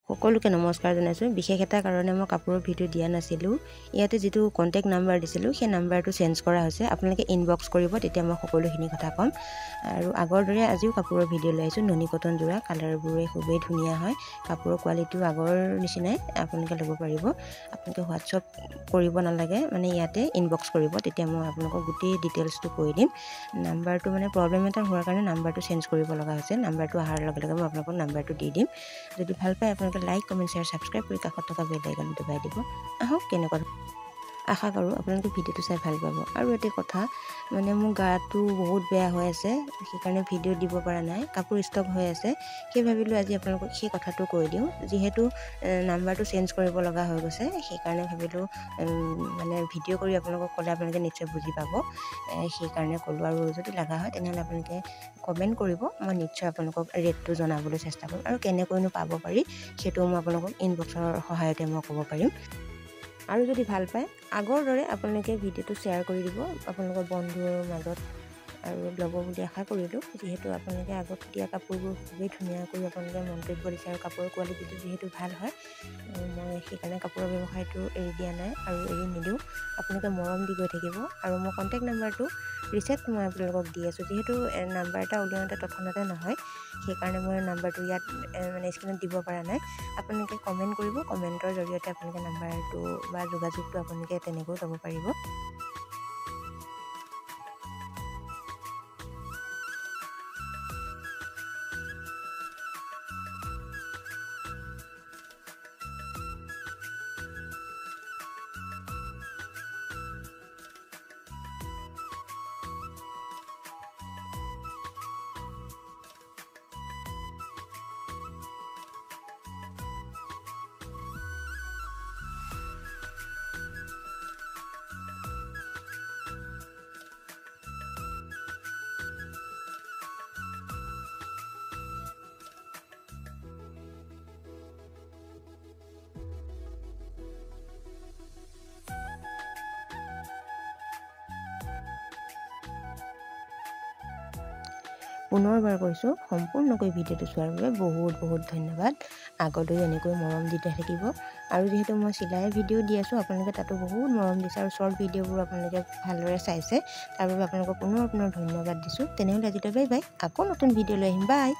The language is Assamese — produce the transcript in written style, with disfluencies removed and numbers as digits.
সকলোকে নমস্কাৰ জনাইছোঁ। বিশেষ এটা কাৰণে মই কাপোৰৰ ভিডিঅ' দিয়া নাছিলোঁ। ইয়াতে যিটো কণ্টেক্ট নাম্বাৰ দিছিলোঁ সেই নাম্বাৰটো চেঞ্জ কৰা হৈছে। আপোনালোকে ইনবক্স কৰিব, তেতিয়া মই সকলোখিনি কথা ক'ম। আৰু আগৰ দৰে আজিও কাপোৰৰ ভিডিঅ' লৈ আহিছোঁ। নুনি কটন যোৰা, কালাৰবোৰে খুবেই ধুনীয়া হয়। কাপোৰৰ কোৱালিটিও আগৰ নিচিনাই আপোনালোকে ল'ব পাৰিব। আপোনালোকে হোৱাটছআপ কৰিব নালাগে, মানে ইয়াতে ইনবক্স কৰিব, তেতিয়া মই আপোনালোকক গোটেই ডিটেইলছটো কৈ দিম। নাম্বাৰটো মানে প্ৰব্লেম এটা হোৱাৰ কাৰণে নাম্বাৰটো চেঞ্জ কৰিব লগা হৈছে। নাম্বাৰটো অহাৰ লগে লগে মই আপোনালোকক নাম্বাৰটো দি দিম। যদি ভাল পায় আপোনালোকে লাইক, কমেণ্ট, শ্বেয়াৰ, ছাবস্ক্ৰাইব কৰি কাষত থকা বেল আইকনটো দবাই দিব। আহক কেনেকুৱা আশা কৰোঁ আপোনালোকে ভিডিঅ'টো চাই ভাল পাব। আৰু এটা কথা, মানে মোৰ গাটো বহুত বেয়া হৈ আছে, সেইকাৰণে ভিডিঅ' দিব পৰা নাই। কাপোৰ ষ্টক হৈ আছে, সেই ভাবিলোঁ আজি আপোনালোকক সেই কথাটো কৈ দিওঁ। যিহেতু নাম্বাৰটো চেঞ্জ কৰিব লগা হৈ গৈছে, সেইকাৰণে ভাবিলোঁ মানে ভিডিঅ' কৰি আপোনালোকক ক'লে আপোনালোকে নিশ্চয় বুজি পাব। সেইকাৰণে ক'লোঁ। আৰু যদি লগা হয় তেনেহ'লে আপোনালোকে কমেণ্ট কৰিব, মই নিশ্চয় আপোনালোকক ৰেটটো জনাবলৈ চেষ্টা কৰিম। আৰু কেনেকৈনো পাব পাৰি সেইটোও মই আপোনালোকক ইনবক্সৰ সহায়তে মই ক'ব পাৰিম। আৰু যদি ভাল পায় আগৰ দৰে আপোনালোকে ভিডিঅ'টো শ্বেয়াৰ কৰি দিব আপোনালোকৰ বন্ধুৰ মাজত, আৰু ল'ব বুলি আশা কৰিলোঁ। যিহেতু আপোনালোকে আগত দিয়া কাপোৰবোৰ খুবেই ধুনীয়াকৈ আপোনালোকে মন্তব্য দিছে, আৰু কাপোৰৰ কোৱালিটিটো যিহেতু ভাল হয়, মই সেইকাৰণে কাপোৰৰ ব্যৱসায়টো এৰি দিয়া নাই আৰু এৰি নিদিওঁ। আপোনালোকে মৰম দি গৈ থাকিব। আৰু মই কণ্টেক্ট নাম্বাৰটো ৰিচেট মই আপোনালোকক দি আছোঁ। যিহেতু নাম্বাৰ এটা উলিয়াওঁতে তৎক্ষণাতে নহয়, সেইকাৰণে মই নাম্বাৰটো ইয়াত মানে স্ক্ৰীণত দিব পৰা নাই। আপোনালোকে কমেণ্ট কৰিব, কমেণ্টৰ জৰিয়তে আপোনালোকে নাম্বাৰটো বা যোগাযোগটো আপোনালোকে তেনেকৈও ল'ব পাৰিব। পুনৰবাৰ কৈছোঁ, সম্পূৰ্ণকৈ ভিডিঅ'টো চোৱাৰ বাবে বহুত বহুত ধন্যবাদ। আগলৈ এনেকৈ মৰম দি থাকিব। আৰু যিহেতু মই চিলাই ভিডিঅ' দি আছোঁ, আপোনালোকে তাতো বহুত মৰম দিছে, আৰু শ্বৰ্ট ভিডিঅ'বোৰ আপোনালোকে ভালদৰে চাইছে। তাৰ বাবে আপোনালোকক পুনৰ ধন্যবাদ দিছোঁ। তেনেহ'লে আজিলৈ বাই বাই। আকৌ নতুন ভিডিঅ' লৈ আহিম। বাই।